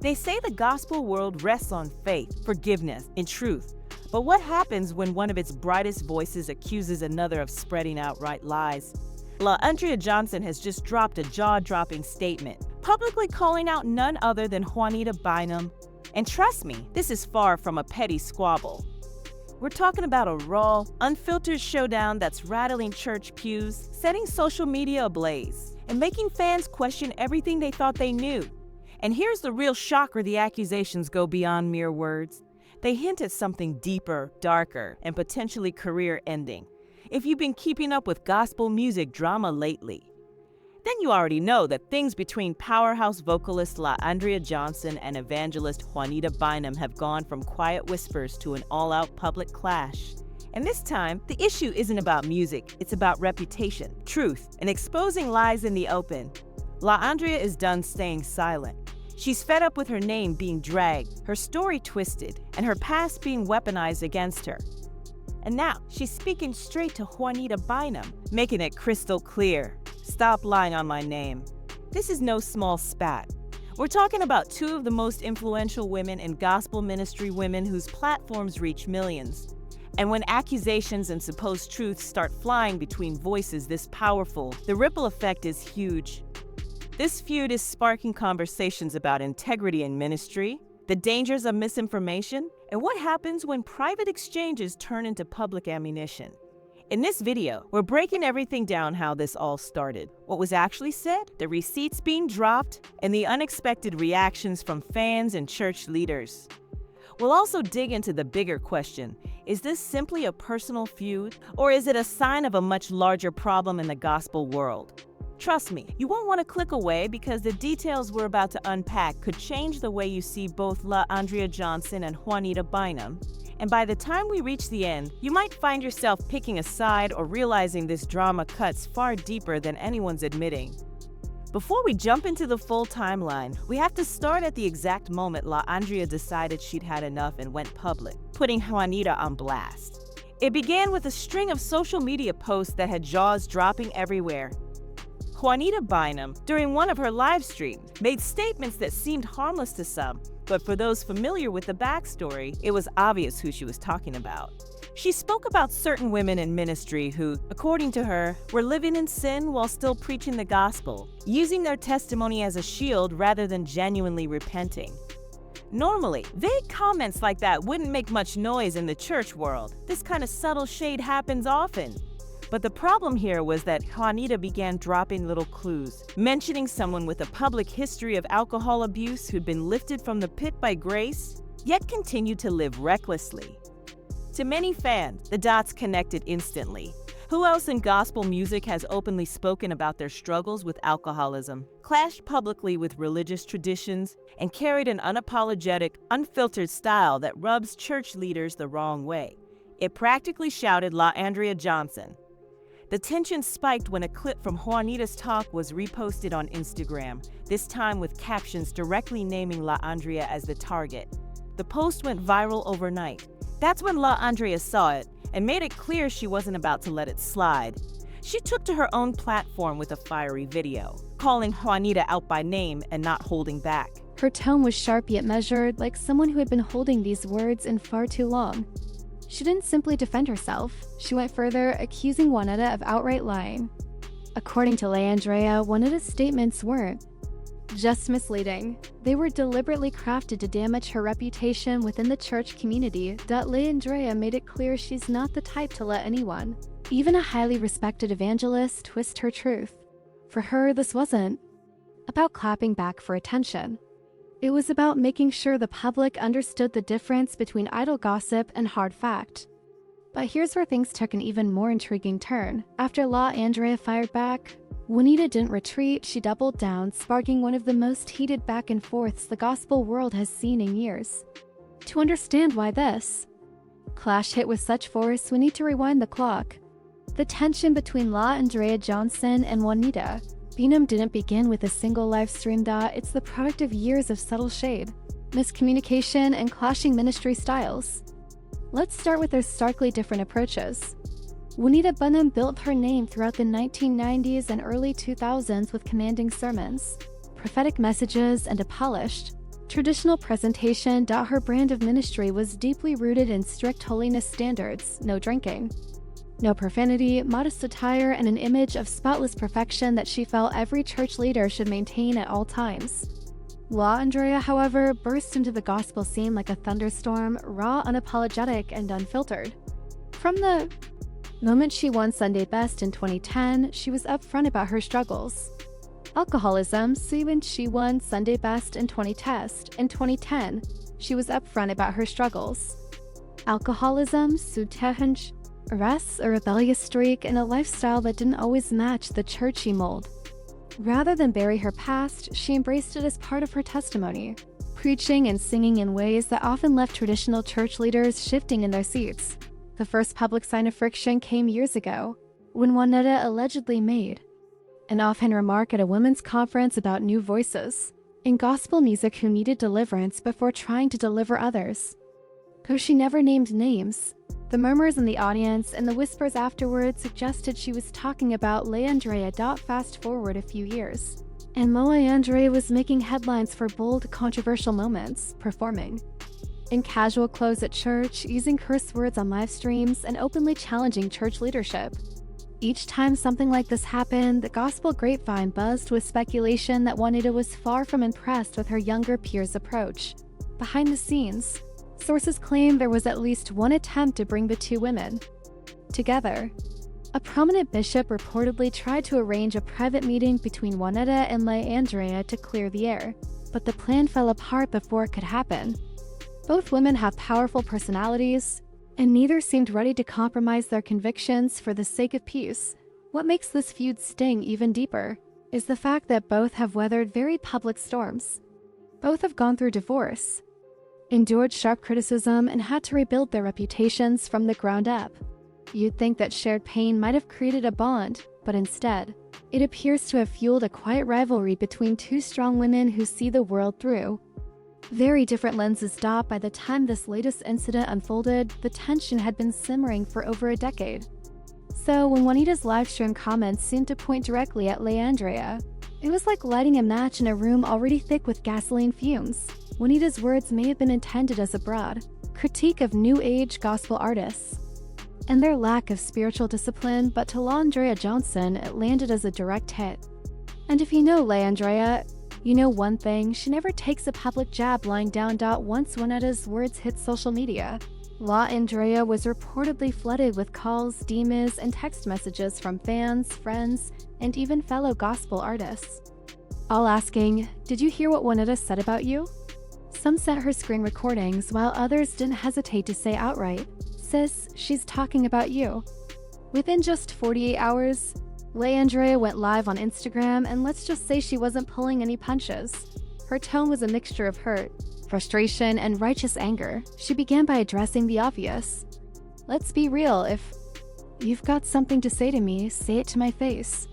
They say the gospel world rests on faith, forgiveness, and truth. But what happens when one of its brightest voices accuses another of spreading outright lies? Andria Johnson has just dropped a jaw-dropping statement, publicly calling out none other than Juanita Bynum. And trust me, this is far from a petty squabble. We're talking about a raw, unfiltered showdown that's rattling church pews, setting social media ablaze, and making fans question everything they thought they knew. And here's the real shocker: the accusations go beyond mere words. They hint at something deeper, darker, and potentially career-ending. If you've been keeping up with gospel music drama lately, then you already know that things between powerhouse vocalist Andria Johnson and evangelist Juanita Bynum have gone from quiet whispers to an all-out public clash. And this time, the issue isn't about music, it's about reputation, truth, and exposing lies in the open. Andria is done staying silent. She's fed up with her name being dragged, her story twisted, and her past being weaponized against her. And now, she's speaking straight to Juanita Bynum, making it crystal clear: stop lying on my name. This is no small spat. We're talking about two of the most influential women in gospel ministry, women whose platforms reach millions. And when accusations and supposed truths start flying between voices this powerful, the ripple effect is huge. This feud is sparking conversations about integrity in ministry, the dangers of misinformation, and what happens when private exchanges turn into public ammunition. In this video, we're breaking everything down: how this all started, what was actually said, the receipts being dropped, and the unexpected reactions from fans and church leaders. We'll also dig into the bigger question: is this simply a personal feud, or is it a sign of a much larger problem in the gospel world? Trust me, you won't want to click away, because the details we're about to unpack could change the way you see both Andria Johnson and Juanita Bynum. And by the time we reach the end, you might find yourself picking a side or realizing this drama cuts far deeper than anyone's admitting. Before we jump into the full timeline, we have to start at the exact moment Andria decided she'd had enough and went public, putting Juanita on blast. It began with a string of social media posts that had jaws dropping everywhere. Juanita Bynum, during one of her live streams, made statements that seemed harmless to some, but for those familiar with the backstory, it was obvious who she was talking about. She spoke about certain women in ministry who, according to her, were living in sin while still preaching the gospel, using their testimony as a shield rather than genuinely repenting. Normally, vague comments like that wouldn't make much noise in the church world. This kind of subtle shade happens often. But the problem here was that Juanita began dropping little clues, mentioning someone with a public history of alcohol abuse who'd been lifted from the pit by grace, yet continued to live recklessly. To many fans, the dots connected instantly. Who else in gospel music has openly spoken about their struggles with alcoholism, clashed publicly with religious traditions, and carried an unapologetic, unfiltered style that rubs church leaders the wrong way? It practically shouted Andria Johnson. The tension spiked when a clip from Juanita's talk was reposted on Instagram, this time with captions directly naming Andria as the target. The post went viral overnight. That's when Andria saw it and made it clear she wasn't about to let it slide. She took to her own platform with a fiery video, calling Juanita out by name and not holding back. Her tone was sharp yet measured, like someone who had been holding these words in far too long. She didn't simply defend herself. She went further, accusing Juanita of outright lying. According to Andria, Juanita's statements weren't just misleading. They were deliberately crafted to damage her reputation within the church community. Andria made it clear she's not the type to let anyone, even a highly respected evangelist, twist her truth. For her, this wasn't about clapping back for attention. It was about making sure the public understood the difference between idle gossip and hard fact. But here's where things took an even more intriguing turn. After Andria fired back, Juanita didn't retreat, she doubled down, sparking one of the most heated back and forths the gospel world has seen in years. To understand why this clash hit with such force, we need to rewind the clock. The tension between Andria Johnson and Juanita Bynum didn't begin with a single live stream. It's the product of years of subtle shade, miscommunication, and clashing ministry styles. Let's start with their starkly different approaches. Juanita Bynum built her name throughout the 1990s and early 2000s with commanding sermons, prophetic messages, and a polished, traditional presentation. Her brand of ministry was deeply rooted in strict holiness standards: no drinking, no profanity, modest attire, and an image of spotless perfection that she felt every church leader should maintain at all times. Andria, however, burst into the gospel scene like a thunderstorm, raw, unapologetic, and unfiltered. From the moment she won Sunday Best in 2010, she was upfront about her struggles. Alcoholism, so when she won Sunday Best in 2010, she was upfront about her struggles. Alcoholism, Sutehench, arrests, a rebellious streak, and a lifestyle that didn't always match the churchy mold. Rather than bury her past, she embraced it as part of her testimony, preaching and singing in ways that often left traditional church leaders shifting in their seats. The first public sign of friction came years ago, when Juanita allegedly made an offhand remark at a women's conference about new voices in gospel music who needed deliverance before trying to deliver others. Though she never named names, the murmurs in the audience and the whispers afterward suggested she was talking about Andria. Fast forward a few years, and Andria was making headlines for bold, controversial moments, performing in casual clothes at church, using curse words on live streams, and openly challenging church leadership. Each time something like this happened, the gospel grapevine buzzed with speculation that Juanita was far from impressed with her younger peers' approach. Behind the scenes, sources claim there was at least one attempt to bring the two women together. A prominent bishop reportedly tried to arrange a private meeting between Juanita and Andria to clear the air, but the plan fell apart before it could happen. Both women have powerful personalities, and neither seemed ready to compromise their convictions for the sake of peace. What makes this feud sting even deeper is the fact that both have weathered very public storms. Both have gone through divorce, endured sharp criticism, and had to rebuild their reputations from the ground up. You'd think that shared pain might have created a bond, but instead, it appears to have fueled a quiet rivalry between two strong women who see the world through very different lenses. By the time this latest incident unfolded, the tension had been simmering for over a decade. So when Juanita's livestream comments seemed to point directly at Andria, it was like lighting a match in a room already thick with gasoline fumes. Juanita's words may have been intended as a broad critique of New Age gospel artists and their lack of spiritual discipline, but to Andria Johnson, it landed as a direct hit. And if you know Andria, you know one thing: she never takes a public jab lying down. Once Juanita's words hit social media, Andria was reportedly flooded with calls, DMs, and text messages from fans, friends, and even fellow gospel artists, all asking, "Did you hear what Juanita said about you?" Some sent her screen recordings, while others didn't hesitate to say outright, "Sis, she's talking about you." Within just 48 hours, Andria went live on Instagram, and let's just say she wasn't pulling any punches. Her tone was a mixture of hurt, frustration, and righteous anger. She began by addressing the obvious. "Let's be real, if you've got something to say to me, say it to my face.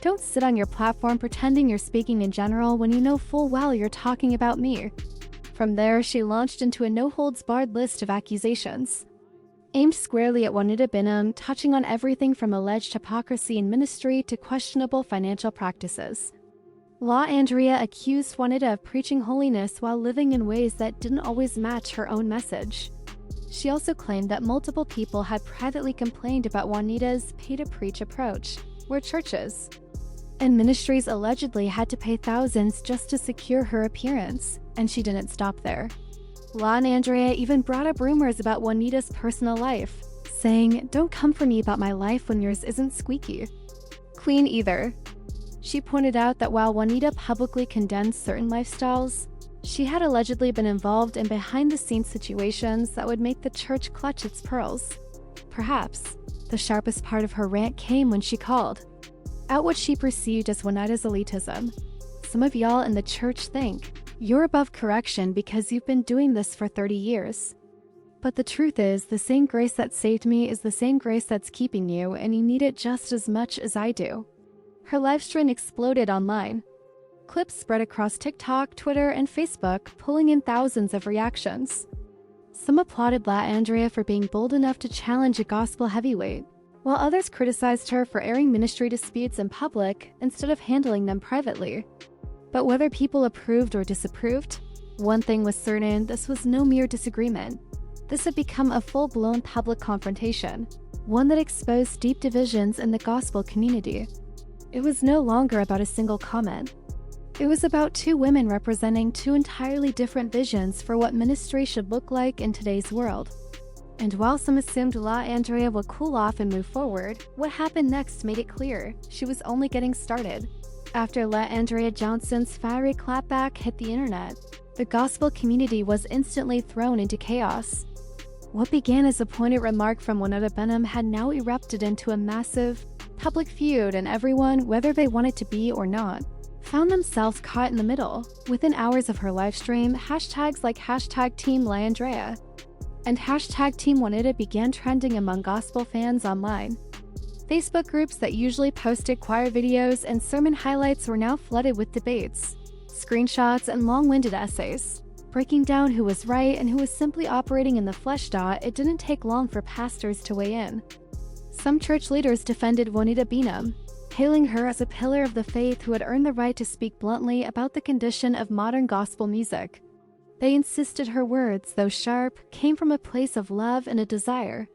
Don't sit on your platform pretending you're speaking in general when you know full well you're talking about me." From there, she launched into a no-holds-barred list of accusations aimed squarely at Juanita Bynum, touching on everything from alleged hypocrisy in ministry to questionable financial practices. Andria accused Juanita of preaching holiness while living in ways that didn't always match her own message. She also claimed that multiple people had privately complained about Juanita's pay-to-preach approach, where churches and ministries allegedly had to pay thousands just to secure her appearance, and she didn't stop there. Andria even brought up rumors about Juanita's personal life, saying, "Don't come for me about my life when yours isn't squeaky clean either." She pointed out that while Juanita publicly condemned certain lifestyles, she had allegedly been involved in behind-the-scenes situations that would make the church clutch its pearls. Perhaps the sharpest part of her rant came when she called out what she perceived as Juanita's elitism. "Some of y'all in the church think you're above correction because you've been doing this for 30 years. But the truth is, the same grace that saved me is the same grace that's keeping you, and you need it just as much as I do." Her livestream exploded online. Clips spread across TikTok, Twitter, and Facebook, pulling in thousands of reactions. Some applauded Andria for being bold enough to challenge a gospel heavyweight, while others criticized her for airing ministry disputes in public instead of handling them privately. But whether people approved or disapproved, One thing was certain, this was no mere disagreement. This had become a full-blown public confrontation, one that exposed deep divisions in the gospel community. It was no longer about a single comment. It was about two women representing two entirely different visions for what ministry should look like in today's world. And while some assumed Andria would cool off and move forward, what happened next made it clear she was only getting started. After Andria Johnson's fiery clapback hit the internet, the gospel community was instantly thrown into chaos. What began as a pointed remark from Juanita Bynum had now erupted into a massive, public feud, and everyone, whether they wanted to be or not, found themselves caught in the middle. Within hours of her livestream, hashtags like #TeamLaandria and #TeamJuanita began trending among gospel fans online. Facebook groups that usually posted choir videos and sermon highlights were now flooded with debates, screenshots, and long-winded essays, breaking down who was right and who was simply operating in the flesh. It didn't take long for pastors to weigh in. Some church leaders defended Juanita Bynum, hailing her as a pillar of the faith who had earned the right to speak bluntly about the condition of modern gospel music. They insisted her words, though sharp, came from a place of love and a desire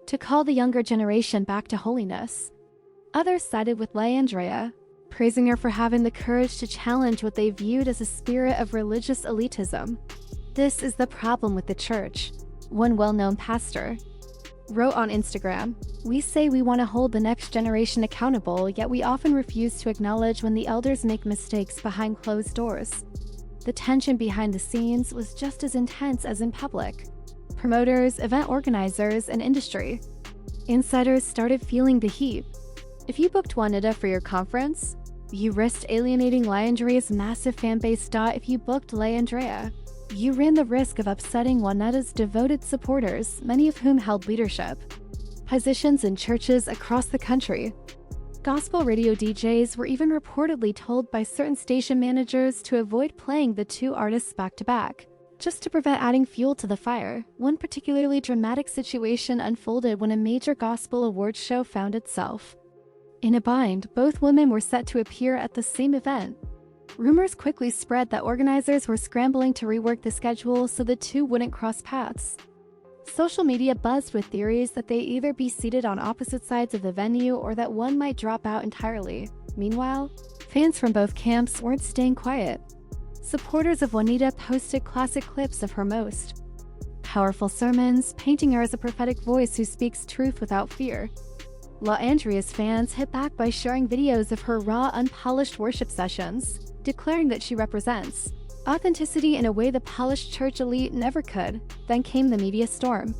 to call the younger generation back to holiness. Others sided with Andria, praising her for having the courage to challenge what they viewed as a spirit of religious elitism. "This is the problem with the church," one well-known pastor wrote on Instagram. "We say we want to hold the next generation accountable, yet we often refuse to acknowledge when the elders make mistakes behind closed doors." The tension behind the scenes was just as intense as in public. Promoters, event organizers, and industry insiders started feeling the heat. If you booked Juanita for your conference, you risked alienating Andria's massive fanbase. If you booked Andria, you ran the risk of upsetting Juanita's devoted supporters, many of whom held leadership positions in churches across the country. Gospel radio DJs were even reportedly told by certain station managers to avoid playing the two artists back-to-back, just to prevent adding fuel to the fire. One particularly dramatic situation unfolded when a major gospel awards show found itself in a bind. Both women were set to appear at the same event. Rumors quickly spread that organizers were scrambling to rework the schedule so the two wouldn't cross paths. Social media buzzed with theories that they either be seated on opposite sides of the venue or that one might drop out entirely. Meanwhile, fans from both camps weren't staying quiet. Supporters of Juanita posted classic clips of her most powerful sermons, painting her as a prophetic voice who speaks truth without fear. Andria's fans hit back by sharing videos of her raw, unpolished worship sessions, declaring that she represents authenticity in a way the polished church elite never could. Then came the media storm.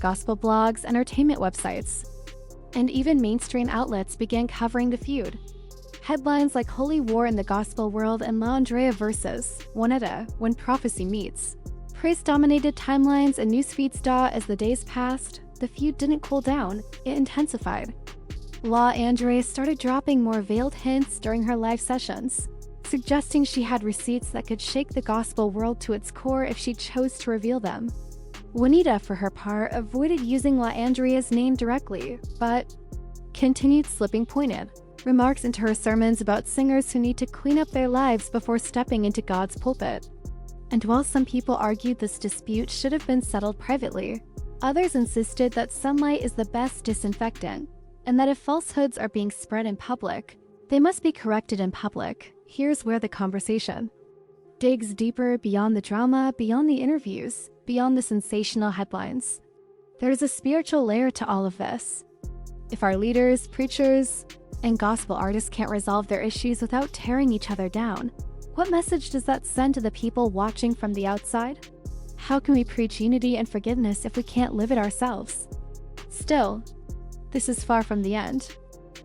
Gospel blogs, entertainment websites, and even mainstream outlets began covering the feud. Headlines like "Holy War in the Gospel World" and Andria versus Juanita, "When Prophecy Meets" praise-dominated timelines and newsfeeds. As the days passed, the feud didn't cool down, it intensified. Andria started dropping more veiled hints during her live sessions, suggesting she had receipts that could shake the gospel world to its core if she chose to reveal them. Juanita, for her part, avoided using Andria's name directly, but continued slipping pointed remarks into her sermons about singers who need to clean up their lives before stepping into God's pulpit. And while some people argued this dispute should have been settled privately, others insisted that sunlight is the best disinfectant, and that if falsehoods are being spread in public, they must be corrected in public. Here's where the conversation digs deeper beyond the drama, beyond the interviews, beyond the sensational headlines. There's a spiritual layer to all of this. If our leaders, preachers, and gospel artists can't resolve their issues without tearing each other down, what message does that send to the people watching from the outside? How can we preach unity and forgiveness if we can't live it ourselves? Still, this is far from the end.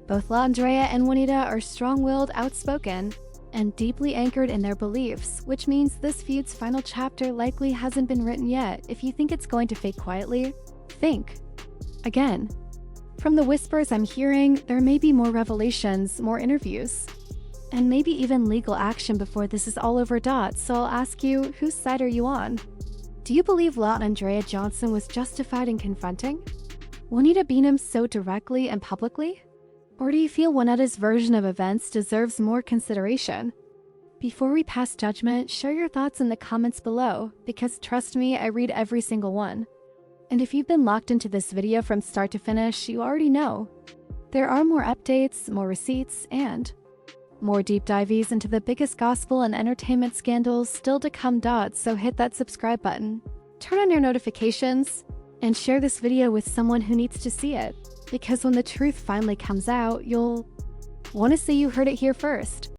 Both Andria and Juanita are strong-willed, outspoken, and deeply anchored in their beliefs, which means this feud's final chapter likely hasn't been written yet. If you think it's going to fade quietly, think again. From the whispers I'm hearing, there may be more revelations, more interviews, and maybe even legal action before this is all over. So I'll ask you, whose side are you on? Do you believe Andria Johnson was justified in confronting Juanita Bynum so directly and publicly? Or do you feel Juanita's version of events deserves more consideration? Before we pass judgment, share your thoughts in the comments below, because trust me, I read every single one. And if you've been locked into this video from start to finish, you already know. There are more updates, more receipts, and more deep dives into the biggest gospel and entertainment scandals still to come. So hit that subscribe button, turn on your notifications, and share this video with someone who needs to see it. Because when the truth finally comes out, you'll want to say you heard it here first.